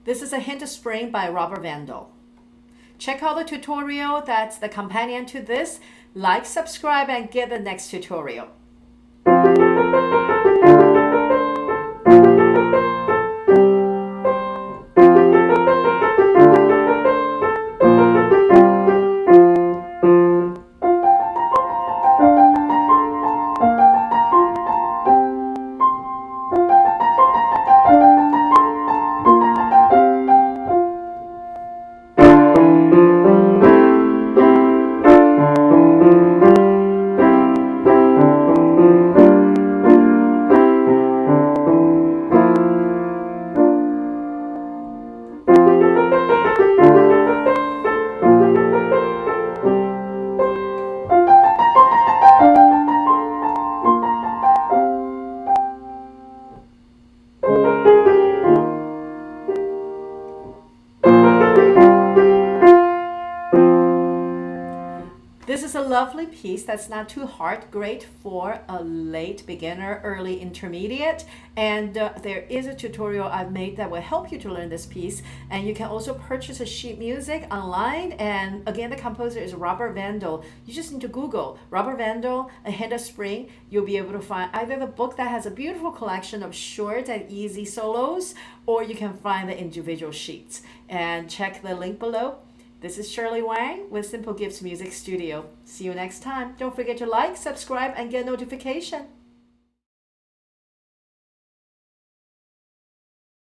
This is a Hint of Spring by Robert Vandall. Check out the tutorial that's the companion to this. Like, subscribe, and get the next tutorial. This is a lovely piece that's not too hard, great for a late beginner, early intermediate. And there is a tutorial I've made that will help you to learn this piece. And you can also purchase a sheet music online. And again, the composer is Robert Vandall. You just need to Google Robert Vandall, A Hint of Spring. You'll be able to find either the book that has a beautiful collection of short and easy solos, or you can find the individual sheets. And check the link below. This is Shirley Wang with Simple Gifts Music Studio. See you next time. Don't forget to like, subscribe, and get a notification.